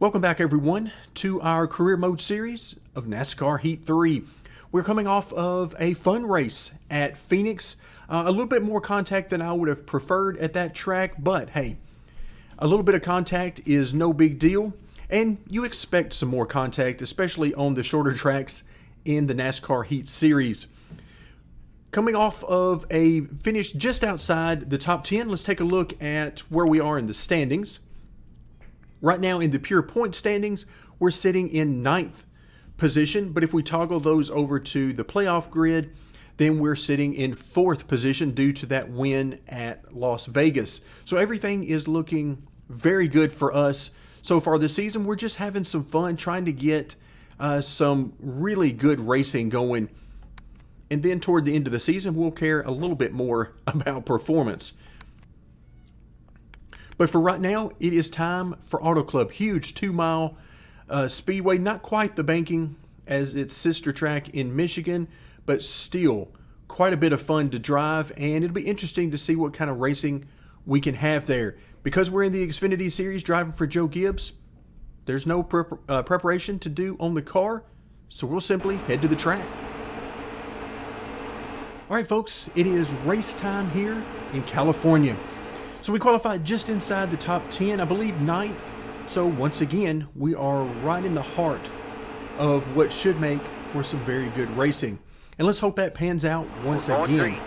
Welcome back, everyone, to our career mode series of NASCAR Heat 3. We're coming off of a fun race at Phoenix. A little bit more contact than I would have preferred at that track, but hey, a little bit of contact is no big deal, and you expect some more contact, especially on the shorter tracks in the NASCAR Heat Series. Coming off of a finish just outside the top 10, let's take a look at where we are in the standings. Right now in the pure point standings, we're sitting in 9th position, but if we toggle those over to the playoff grid, then we're sitting in 4th position due to that win at Las Vegas. So everything is looking very good for us so far this season. We're just having some fun trying to get some really good racing going. And then toward the end of the season, we'll care a little bit more about performance. But for right now, it is time for Auto Club. Huge 2-mile speedway. Not quite the banking as its sister track in Michigan, but still quite a bit of fun to drive. And it'll be interesting to see what kind of racing we can have there. Because we're in the Xfinity Series driving for Joe Gibbs, there's no preparation to do on the car. So we'll simply head to the track. All right, folks, it is race time here in California. So we qualified just inside the top 10, I believe 9th. So once again, we are right in the heart of what should make for some very good racing. And let's hope that pans out once again.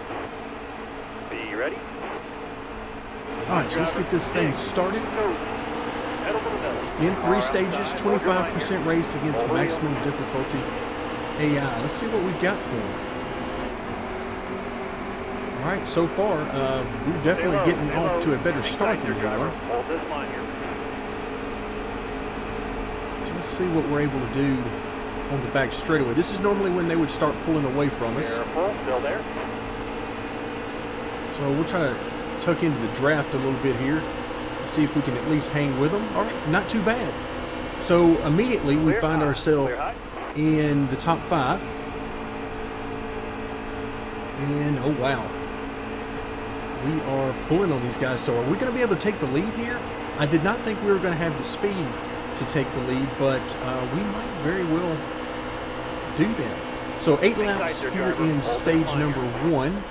Be ready? All right, so let's get this thing started. In 3 stages, 25% race against maximum difficulty AI. Let's see what we've got for them. All right, so far, we're definitely getting off to a better start than they are. So let's see what we're able to do on the back straightaway. This is normally when they would start pulling away from us. Still there. So we'll try to tuck into the draft a little bit here. See if we can at least hang with them. All right, not too bad. So immediately we find ourselves in the top 5. And oh wow. We are pulling on these guys. So are we going to be able to take the lead here? I did not think we were going to have the speed to take the lead, but we might very well do that. So 8 laps here in stage number 1.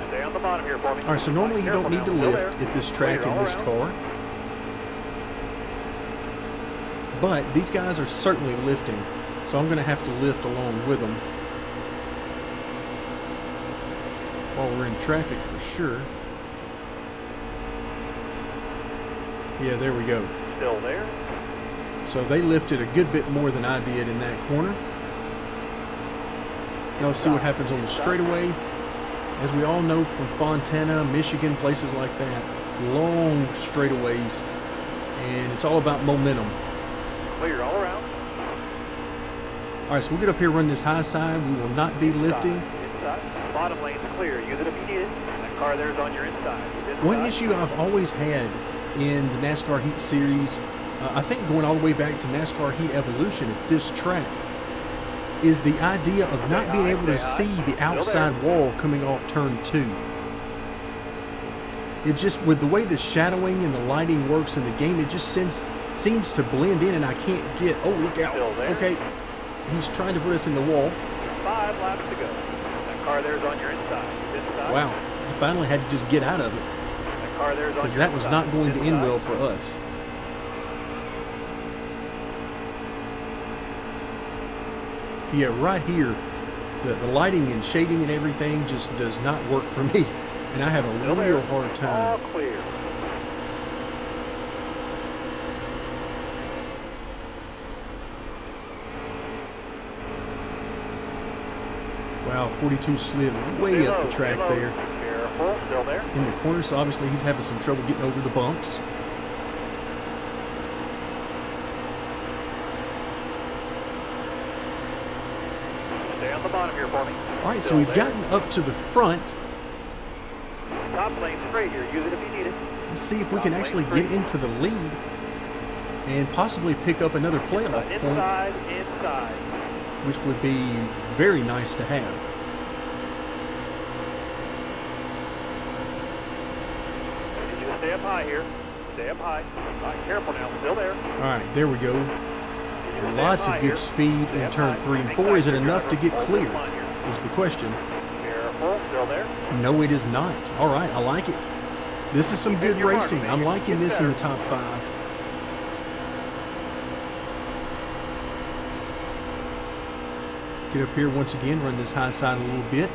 Stay on the bottom here for me. All right, so normally you don't need to lift at this track in this car. But these guys are certainly lifting, so I'm going to have to lift along with them. While we're in traffic for sure. Yeah, there we go. Still there. So they lifted a good bit more than I did in that corner. Now let's see what happens on the straightaway. As we all know from Fontana, Michigan, places like that, long straightaways, and it's all about momentum. Clear all around. All right, so we'll get up here, run this high side. We will not be lifting. Inside. Bottom lane's clear. Use it if you need it. That car there's on your inside. One issue I've always had in the NASCAR Heat Series, I think going all the way back to NASCAR Heat Evolution at this track, is the idea of not being able to see the outside wall coming off turn 2. It just, with the way the shadowing and the lighting works in the game, it just seems to blend in, and I can't get, oh, look out. Okay, he's trying to put us in the wall. 5 laps to go. That car there's on your inside. Wow, I finally had to just get out of it, That car there's on because your that was inside. not going to end well for us. Yeah, right here, the lighting and shading and everything just does not work for me, and I have a real hard time. All clear. Wow, 42 slid way up the track there Careful. Still there. in the corner, so obviously he's having some trouble getting over the bumps. Stay on the bottom here for me. All right, so we've gotten up to the front. Top lane straight here. Use it if you need it. Let's see if we can actually get into the lead and possibly pick up another playoff point, Inside. which would be very nice to have. Need you to stay up high here. Stay up high. All right, careful now. Still there. All right, there we go. Lots of good speed in turn 3 and 4. Is it enough to get clear? Is the question. Careful. Still there. No, it is not. All right, I like it. This is some good racing. I'm liking this in the top 5. Get up here once again, run this high side a little bit.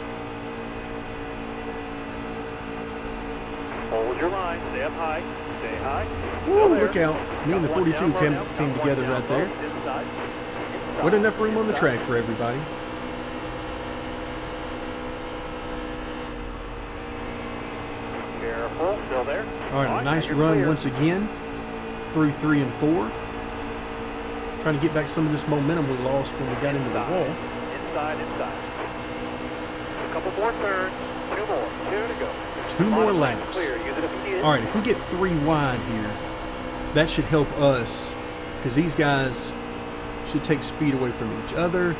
Hold your line. Stay up high. Stay high. Whoa, look out. Me and the 42 came together right there. What enough room on the track for everybody. Careful. Still there. All right, a nice run once again through 3 and 4. Trying to get back some of this momentum we lost when we got into the wall. Inside. A couple more turns. 2 more. 2 to go. 2 more laps. Clear. Use it if you need it. All right, if we get 3 wide here, that should help us because these guys should take speed away from each other.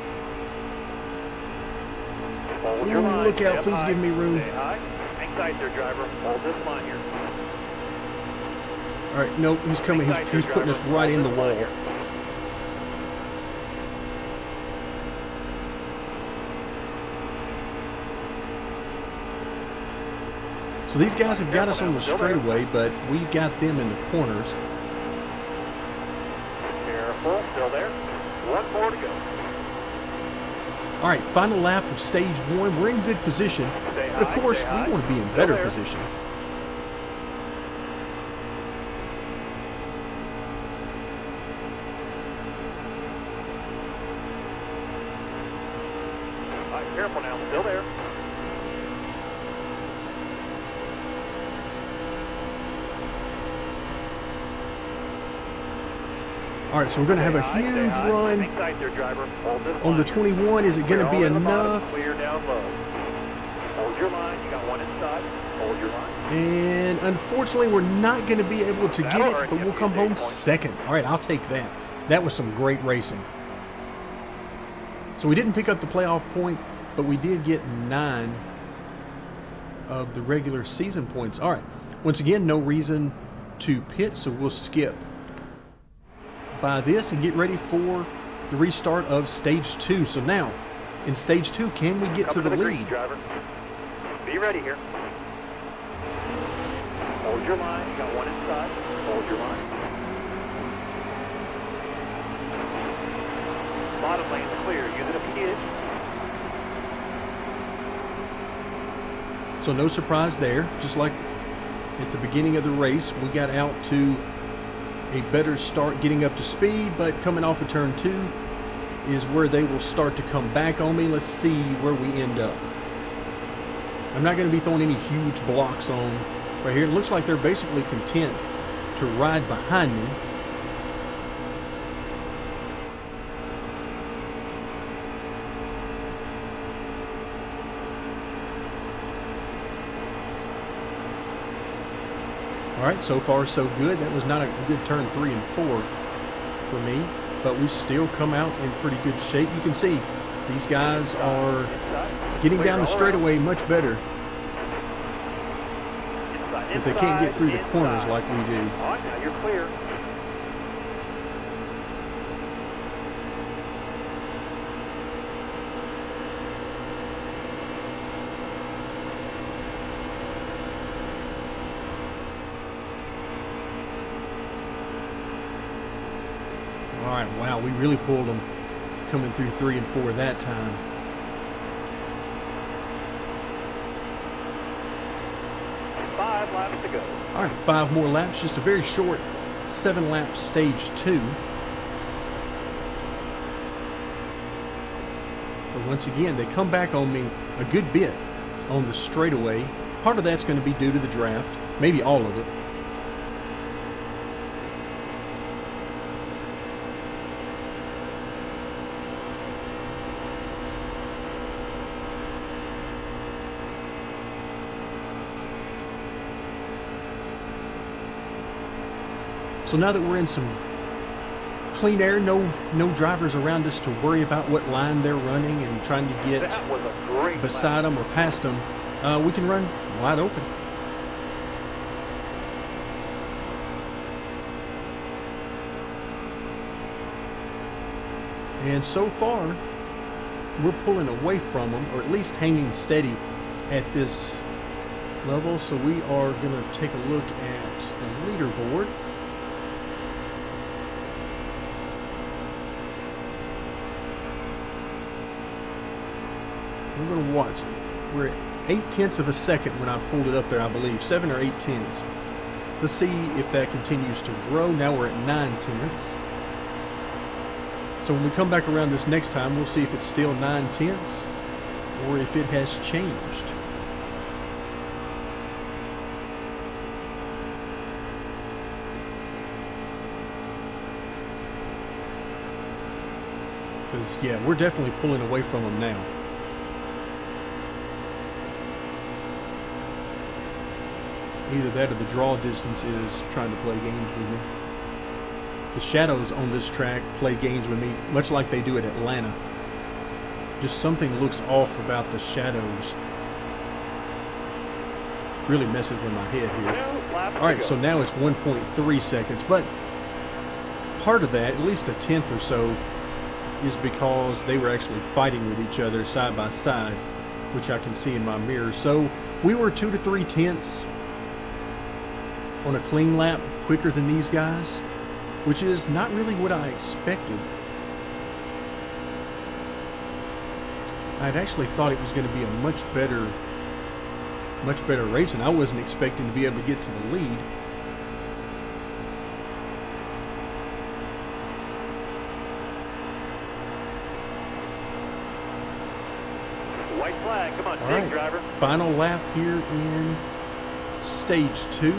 Hold your line. Look out, Stay please high. give me room. Stay high. Hang tight there, driver. Hold this line here. All right, nope, he's coming. He's putting us right in the wall. So these guys have got us on the straightaway, but we've got them in the corners. Careful, still there. 1 more to go. All right, final lap of stage 1. We're in good position, but of course we want to be in better position. All right, careful now, still there. All right, so we're going to have a huge run Hang tight there, driver. Hold this on the line here. 21. Is it going to be enough? Clear down low. Hold your line. You got 1 inside. Hold your line. And unfortunately, we're not going to be able to get it, but we'll come home second. All right, I'll take that. That was some great racing. So we didn't pick up the playoff point, but we did get 9 of the regular season points. All right, once again, no reason to pit, so we'll skip by this and get ready for the restart of stage 2. So now, in stage 2, can we get to the lead? Driver. Be ready here. Hold your line. You got 1 inside. Hold your line. Bottom lane's clear. Use it if you need it. So no surprise there. Just like at the beginning of the race, we got out to a better start getting up to speed, but coming off of turn 2 is where they will start to come back on me. Let's see where we end up. I'm not going to be throwing any huge blocks on right here. It looks like they're basically content to ride behind me. All right, so far so good. That was not a good turn 3 and 4 for me, but we still come out in pretty good shape. You can see these guys are getting down the straightaway much better, but they can't get through the corners like we do. All right, now you're clear. All right, wow, we really pulled them coming through 3 and 4 that time. Five laps to go. All right, 5 more laps, just a very short 7-lap stage 2. But once again, they come back on me a good bit on the straightaway. Part of that's going to be due to the draft, maybe all of it. So now that we're in some clean air, no drivers around us to worry about what line they're running and trying to get That was a great beside them or past them, we can run wide open. And so far, we're pulling away from them, or at least hanging steady at this level. So we are going to take a look at the leaderboard. We're going to watch it. We're at 0.8 of a second when I pulled it up there, I believe. 7 or 8 tenths. Let's see if that continues to grow. Now we're at 9 tenths. So when we come back around this next time, we'll see if it's still 9 tenths or if it has changed. Because, yeah, we're definitely pulling away from them now. Either that or the draw distance is trying to play games with me. The shadows on this track play games with me, much like they do at Atlanta. Just something looks off about the shadows. Really messes with my head here. Alright, so now it's 1.3 seconds, but part of that, at least a tenth or so, is because they were actually fighting with each other side by side, which I can see in my mirror. So we were 2 to 3 tenths on a clean lap quicker than these guys, which is not really what I expected. I'd actually thought it was going to be a much better race, and I wasn't expecting to be able to get to the lead. White flag, come on, All dig, right, driver. final lap here in stage 2.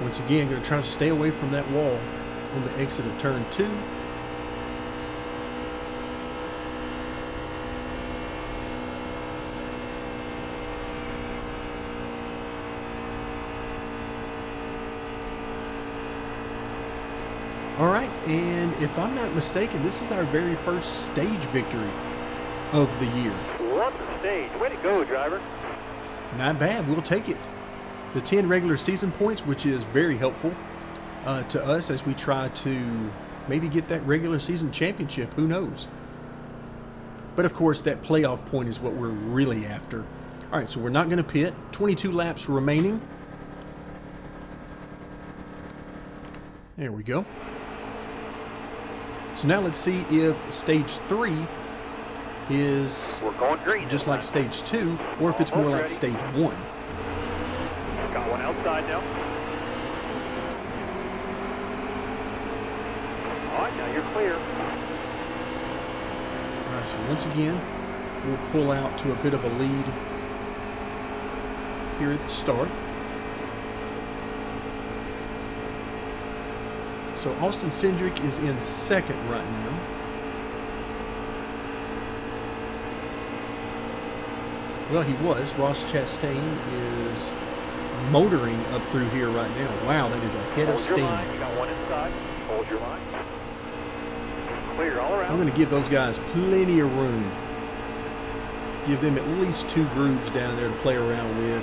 Once again, going to try to stay away from that wall on the exit of turn 2. All right, and if I'm not mistaken, this is our very first stage victory of the year. What's the stage? Way to go, driver. Not bad, we'll take it. The 10 regular season points, which is very helpful to us as we try to maybe get that regular season championship. Who knows? But of course, that playoff point is what we're really after. All right, so we're not going to pit. 22 laps remaining. There we go. So now let's see if stage 3 is We're going green. just like stage 2, or if it's more like stage 1. Got one outside now. All right, now you're clear. All right, so once again, we'll pull out to a bit of a lead here at the start. So Austin Cindric is in second right now. Well, he was. Ross Chastain is motoring up through here right now. Wow, that is a head of Hold your steam. line. You got one inside. Hold your line. Clear all around. I'm going to give those guys plenty of room. Give them at least 2 grooves down there to play around with.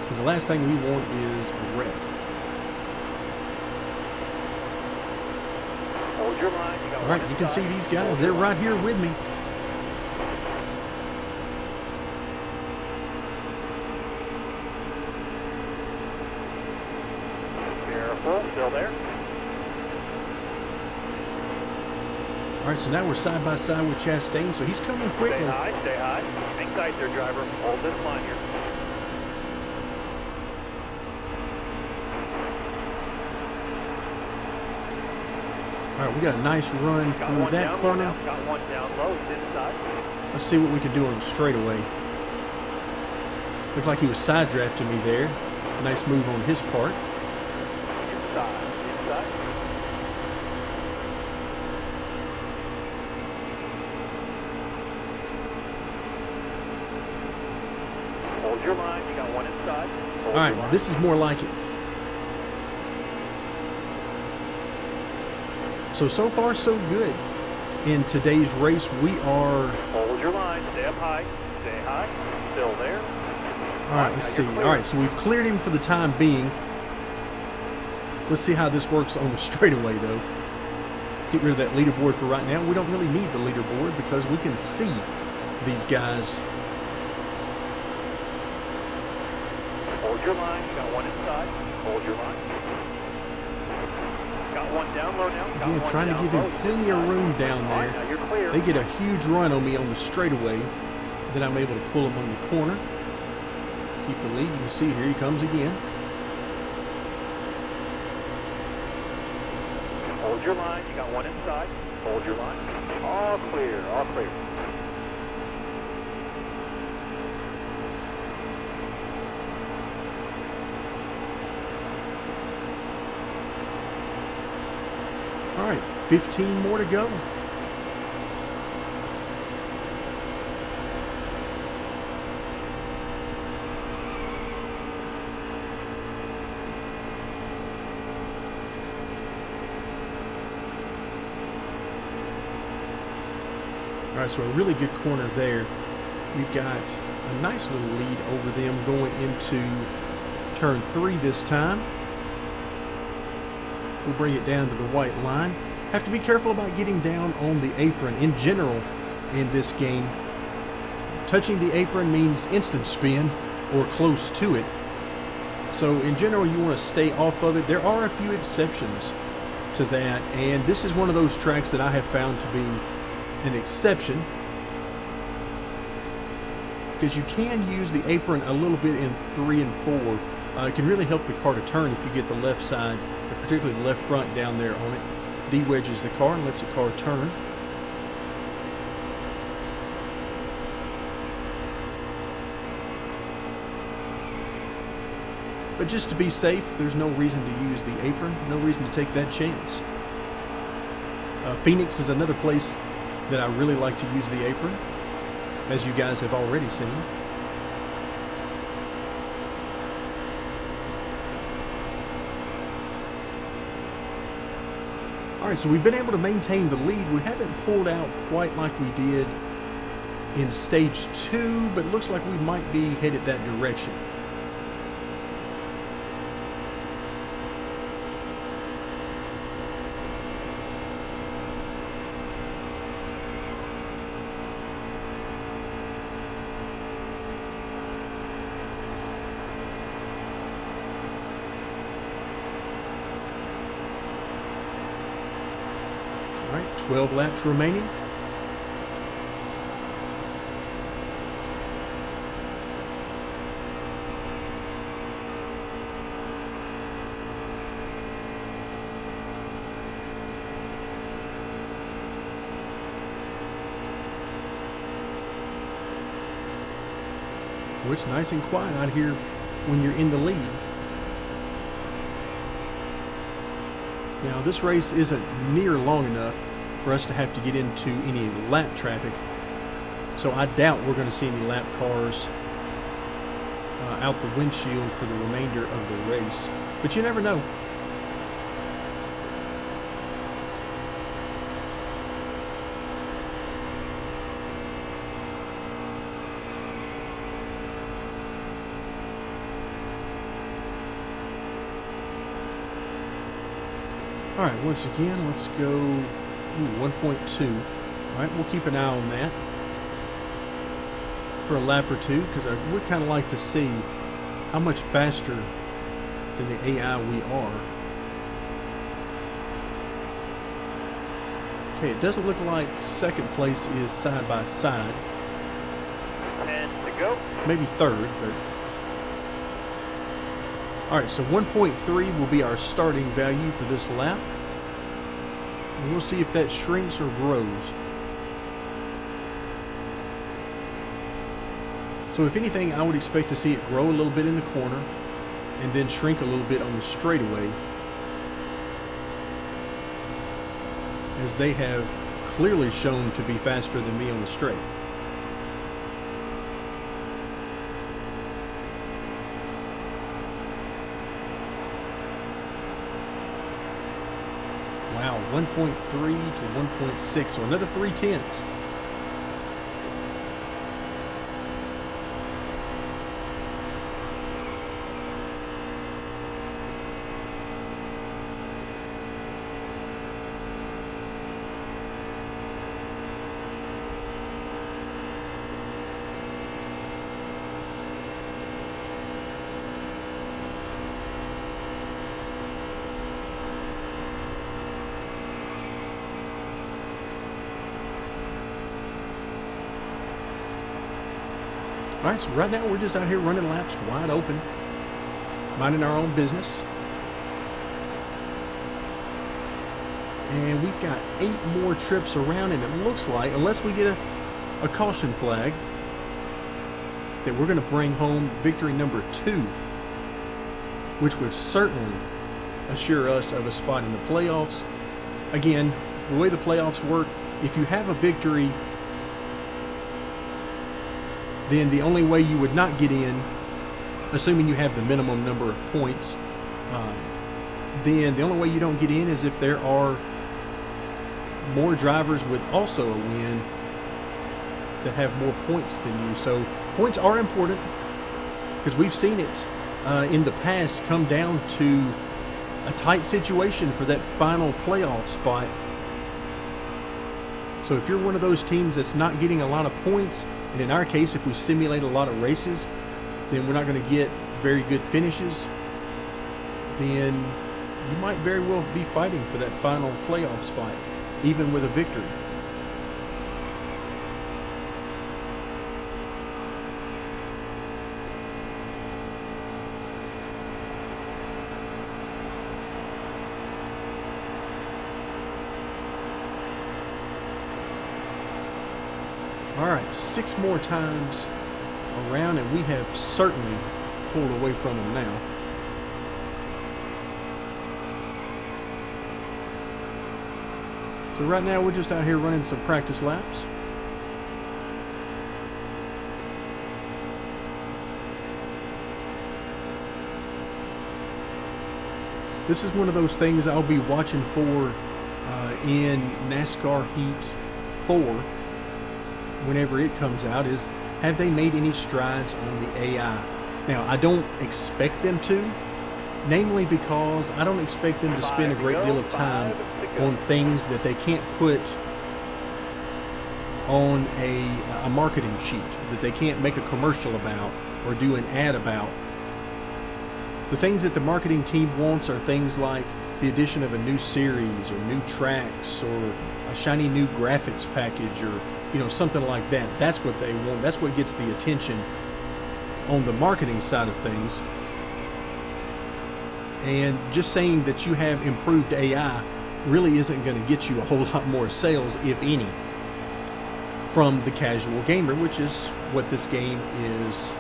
Because the last thing we want is a wreck. Hold your line. You got All right, one you can see inside. these guys. Hold They're your right line. here with me. Careful. Still there. All right, so now we're side by side with Chastain, so he's coming quickly. Stay high. Stay high. Hang tight there, driver. Hold this line here. All right, we got a nice run Got through one that down corner. low now. Got one down low. It's inside. Let's see what we can do on the straightaway. Looked like he was side drafting me there. Nice move on his part. Inside. Inside. Hold your line. You got one inside. Hold All right, your now line. this is more like it. So far, so good. In today's race, we are Hold your line. Stay up high. Stay high. Still there. All right, let's see. All right, so we've cleared him for the time being. Let's see how this works on the straightaway, though. Get rid of that leaderboard for right now. We don't really need the leaderboard because we can see these guys. Hold your line. You got one inside. Hold your line. Got one down low now. Again, trying to give him plenty of room down there. Now you're clear. They get a huge run on me on the straightaway. Then I'm able to pull him on the corner. Keep the lead. You can see here he comes again. Hold your line. You got one inside. Hold your line. All clear. All clear. All right, 15 more to go. All right, so a really good corner there. We've got a nice little lead over them going into turn 3 this time. We'll bring it down to the white line. Have to be careful about getting down on the apron in general in this game. Touching the apron means instant spin or close to it. So in general, you want to stay off of it. There are a few exceptions to that, and this is one of those tracks that I have found to be an exception, because you can use the apron a little bit in 3 and 4. It can really help the car to turn if you get the left side, particularly the left front down there on it. De-wedges the car and lets the car turn. But just to be safe, there's no reason to use the apron, no reason to take that chance. Phoenix is another place that I really like to use the apron, as you guys have already seen. All right, so we've been able to maintain the lead. We haven't pulled out quite like we did in stage 2, but it looks like we might be headed that direction. All right, 12 laps remaining. Well, it's nice and quiet out here when you're in the lead. Now, this race isn't near long enough for us to have to get into any lap traffic, so I doubt we're going to see any lap cars out the windshield for the remainder of the race. But you never know. All right, once again, let's go 1.2. All right, we'll keep an eye on that for a lap or two, because I would kind of like to see how much faster than the AI we are. Okay, it doesn't look like second place is side by side. 10 to go. Maybe third, but... All right, so 1.3 will be our starting value for this lap. And we'll see if that shrinks or grows. So if anything, I would expect to see it grow a little bit in the corner and then shrink a little bit on the straightaway, as they have clearly shown to be faster than me on the straight. Wow, 1.3 to 1.6, so another 3/10. All right, so right now we're just out here running laps wide open, minding our own business. And we've got 8 more trips around, and it looks like, unless we get a caution flag, that we're going to bring home victory number 2, which would certainly assure us of a spot in the playoffs. Again, the way the playoffs work, if you have a victory, then the only way you would not get in, assuming you have the minimum number of points, then the only way you don't get in is if there are more drivers with also a win that have more points than you. So points are important, because we've seen it in the past come down to a tight situation for that final playoff spot. So if you're one of those teams that's not getting a lot of points, and in our case, if we simulate a lot of races, then we're not going to get very good finishes, then you might very well be fighting for that final playoff spot, even with a victory. All right, 6 more times around, and we have certainly pulled away from them now. So right now we're just out here running some practice laps. This is one of those things I'll be watching for in NASCAR Heat 4 whenever it comes out, is have they made any strides on the AI? Now, I don't expect them to, namely because I don't expect them to spend a great deal of time on things that they can't put on a marketing sheet, that they can't make a commercial about or do an ad about. The things that the marketing team wants are things like the addition of a new series or new tracks or a shiny new graphics package, or something like that. That's what they want. That's what gets the attention on the marketing side of things. And just saying that you have improved AI really isn't going to get you a whole lot more sales, if any, from the casual gamer, which is what this game is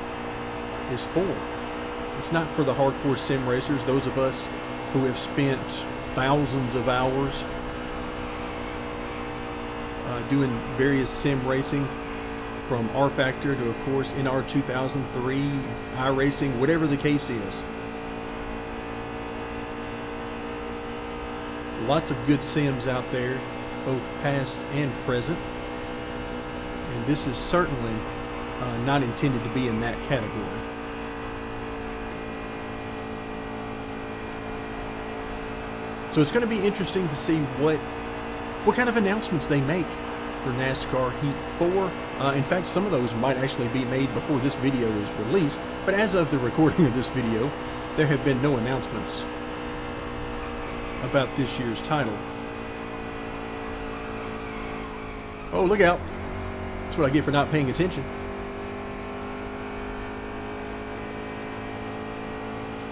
for. It's not for the hardcore sim racers, those of us who have spent thousands of hours doing various sim racing, from R Factor to, of course, NR 2003, iRacing, whatever the case is. Lots of good sims out there, both past and present. And this is certainly not intended to be in that category. So it's going to be interesting to see what kind of announcements they make for NASCAR Heat 4. In fact, some of those might actually be made before this video is released. But as of the recording of this video, there have been no announcements about this year's title. Oh, look out. That's what I get for not paying attention.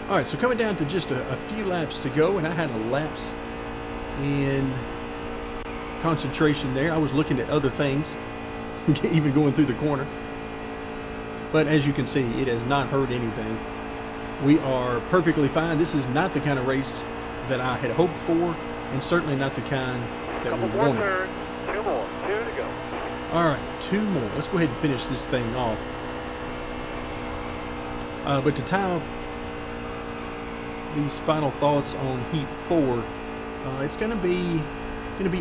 Alright, so coming down to just a few laps to go, and I had a lapse in concentration there. I was looking at other things, even going through the corner. But as you can see, it has not hurt anything. We are perfectly fine. This is not the kind of race that I had hoped for, and certainly not the kind that we wanted. Thirds, 2 more, 2 to go. Alright, 2 more. Let's go ahead and finish this thing off. But to tie up these final thoughts on Heat 4, it's going to be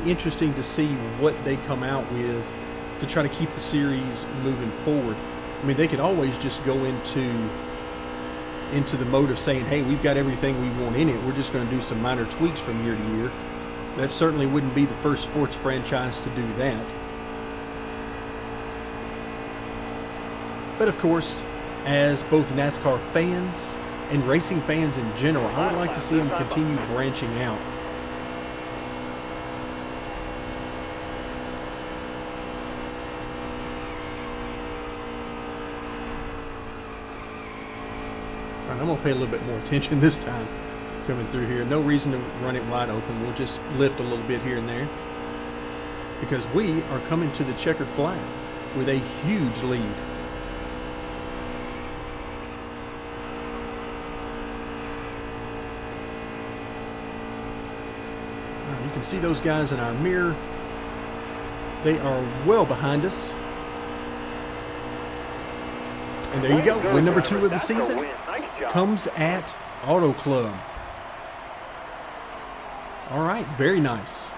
interesting to see what they come out with to try to keep the series moving forward. I mean, they could always just go into the mode of saying, hey, we've got everything we want in it, we're just going to do some minor tweaks from year to year. That certainly wouldn't be the first sports franchise to do that. But of course, as both NASCAR fans and racing fans in general, I would like to see them continue branching out. All right, I'm going to pay a little bit more attention this time coming through here. No reason to run it wide open. We'll just lift a little bit here and there because we are coming to the checkered flag with a huge lead. You can see those guys in our mirror. They are well behind us. And there you go. Win number 2 of the season comes at Auto Club. All right, very nice.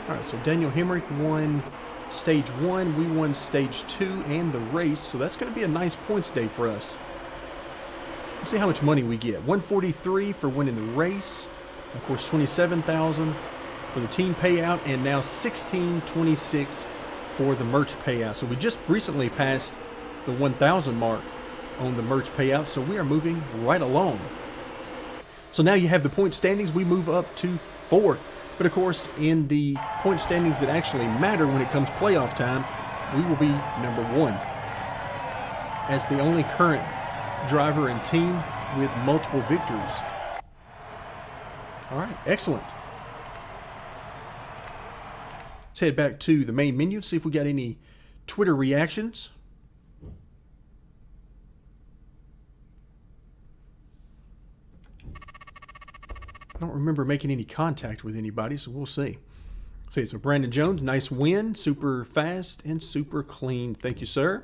All right, so Daniel Hemrick won Stage 1. We won Stage 2 and the race, so that's going to be a nice points day for us. Let's see how much money we get. $143 for winning the race. Of course, $27,000 for the team payout, and now $1626 for the merch payout. So we just recently passed the 1,000 mark on the merch payout, so we are moving right along. So now you have the point standings. We move up to 4th. But of course, in the point standings that actually matter when it comes playoff time, we will be number 1 as the only current driver and team with multiple victories. All right, excellent. Let's head back to the main menu, see if we got any Twitter reactions. I don't remember making any contact with anybody, so we'll see. See, so Brandon Jones, nice win, super fast and super clean. Thank you, sir.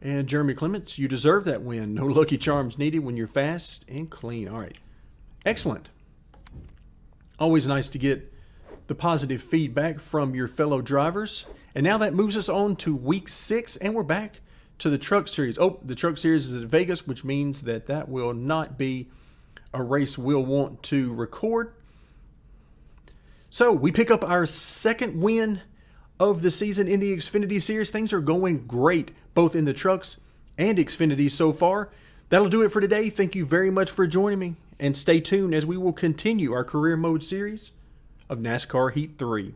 And Jeremy Clements, you deserve that win. No lucky charms needed when you're fast and clean. All right, excellent. Always nice to get the positive feedback from your fellow drivers. And now that moves us on to week 6, and we're back to the Truck Series. Oh, the Truck Series is at Vegas, which means that that will not be a race we'll want to record. So we pick up our 2nd win of the season in the Xfinity Series. Things are going great, both in the trucks and Xfinity so far. That'll do it for today. Thank you very much for joining me, and stay tuned as we will continue our Career Mode series of NASCAR Heat 3.